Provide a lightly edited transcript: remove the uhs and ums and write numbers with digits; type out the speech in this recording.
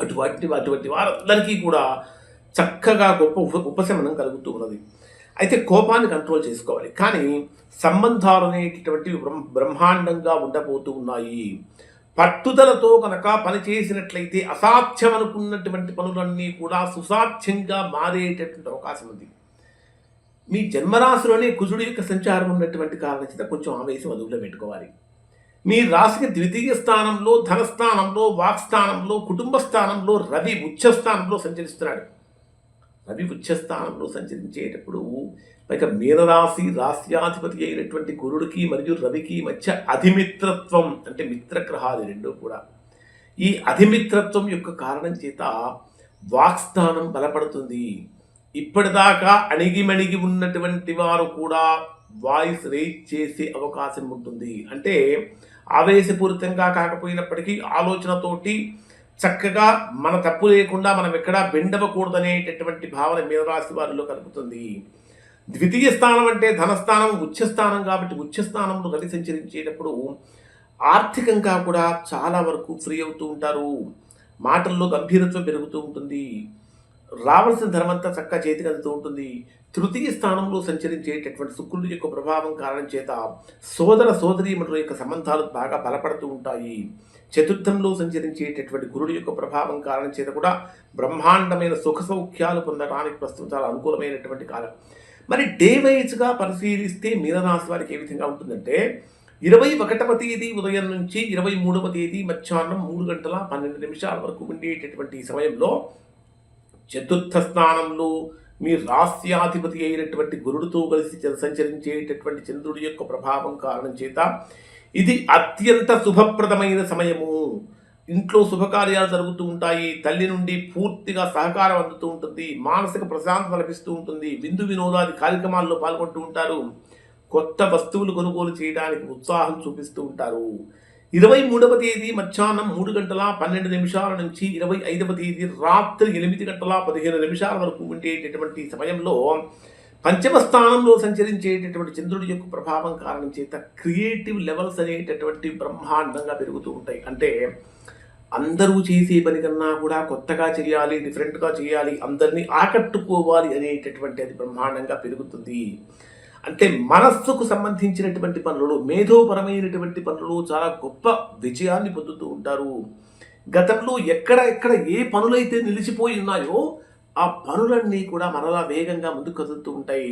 అటువంటి వారందరికీ కూడా చక్కగా గొప్ప ఉపశమనం కలుగుతూ ఉన్నది. అయితే కోపాన్ని కంట్రోల్ చేసుకోవాలి. కానీ సంబంధాలు అనేటటువంటివి బ్రహ్మాండంగా ఉండబోతూ ఉన్నాయి. పట్టుదలతో కనుక పని చేసినట్లయితే అసాధ్యం అనుకున్నటువంటి పనులన్నీ కూడా సుసాధ్యంగా మారేటటువంటి అవకాశం ఉంది. మీ జన్మరాశిలోనే కుజుడు యొక్క సంచారం ఉన్నటువంటి కారణం చేత కొంచెం ఆవేశం అదుపులో పెట్టుకోవాలి. మీ రాశికి ద్వితీయ స్థానంలో, ధనస్థానంలో, వాక్స్థానంలో, కుటుంబ స్థానంలో రవి ఉచ్చస్థానంలో సంచరిస్తున్నాడు. రవి ఉచ్చస్థానంలో సంచరించేటప్పుడు పైగా మీనరాశి రాశ్యాధిపతి అయినటువంటి గురుడికి మరియు రవికి మధ్య అధిమిత్రత్వం, అంటే మిత్రగ్రహాలు రెండు కూడా. ఈ అధిమిత్రత్వం యొక్క కారణం చేత వాక్స్థానం బలపడుతుంది. ఇప్పటిదాకా అణిగిమణిగి ఉన్నటువంటి వారు కూడా వాయిస్ రేజ్ చేసే అవకాశం ఉంటుంది. అంటే ఆవేశపూరితంగా కాకపోయినప్పటికీ ఆలోచనతోటి చక్కగా మన తప్పు లేకుండా మనం ఎక్కడా బెండవకూడదనేటటువంటి భావన మీనరాశి వారిలో కలుగుతుంది. ద్వితీయ స్థానం అంటే ధనస్థానం, ఉచ్చస్థానం కాబట్టి ఉచ్చస్థానంలో రవి సంచరించేటప్పుడు ఆర్థికంగా కూడా చాలా వరకు ఫ్రీ అవుతూ ఉంటారు. మాటల్లో గంభీరత్వం పెరుగుతూ ఉంటుంది. రావాల్సిన ధనమంతా చక్కగా చేతికి అందుతూ ఉంటుంది. తృతీయ స్థానంలో సంచరించేటటువంటి శుక్రుడి యొక్క ప్రభావం కారణం చేత సోదర సోదరీమణుల యొక్క సంబంధాలు బాగా బలపడుతూ ఉంటాయి. చతుర్థంలో సంచరించేటటువంటి గురుడి యొక్క ప్రభావం కారణం చేత కూడా బ్రహ్మాండమైన సుఖ సౌఖ్యాలు పొందడానికి ప్రస్తుతం చాలా అనుకూలమైనటువంటి కాలం. మరి డే వైజ్గా పరిశీలిస్తే మీనరాశి వారికి ఏ విధంగా ఉంటుందంటే 21వ తేదీ ఉదయం నుంచి 23వ తేదీ మధ్యాహ్నం 3:12 వరకు ఉండేటటువంటి సమయంలో చతుర్థ స్థానంలో మీ రాస్యాధిపతి అయినటువంటి గురుడితో కలిసి సంచరించేటటువంటి చంద్రుడి యొక్క ప్రభావం కారణం చేత ఇది అత్యంత శుభప్రదమైన సమయము. ఇంట్లో శుభకార్యాలు జరుగుతూ ఉంటాయి. తల్లి నుండి పూర్తిగా సహకారం అందుతూ ఉంటుంది. మానసిక ప్రశాంతత లభిస్తూ ఉంటుంది. విందు వినోదాది కార్యక్రమాల్లో పాల్గొంటూ ఉంటారు. కొత్త వస్తువులు కొనుగోలు చేయడానికి ఉత్సాహం చూపిస్తూ ఉంటారు. 23వ తేదీ మధ్యాహ్నం 3:12 నుంచి 25వ తేదీ రాత్రి 8:15 వరకు ఉండేటటువంటి సమయంలో పంచమ స్థానంలో సంచరించేటటువంటి చంద్రుడి యొక్క ప్రభావం కారణం చేత క్రియేటివ్ లెవెల్స్ అనేటటువంటి బ్రహ్మాండంగా పెరుగుతూ ఉంటాయి. అంటే అందరూ చేసే పని కన్నా కూడా కొత్తగా చేయాలి, డిఫరెంట్గా చేయాలి, అందరినీ ఆకట్టుకోవాలి అనేటటువంటి అది బ్రహ్మాండంగా పెరుగుతుంది. అంటే మనస్సుకు సంబంధించినటువంటి పనులు, మేధోపరమైనటువంటి పనులు చాలా గొప్ప విజయాన్ని పొందుతూ ఉంటారు. గతంలో ఎక్కడ ఏ పనులైతే నిలిచిపోయి ఉన్నాయో ఆ పనులన్నీ కూడా మరలా వేగంగా ముందుకు కదులుతూ ఉంటాయి.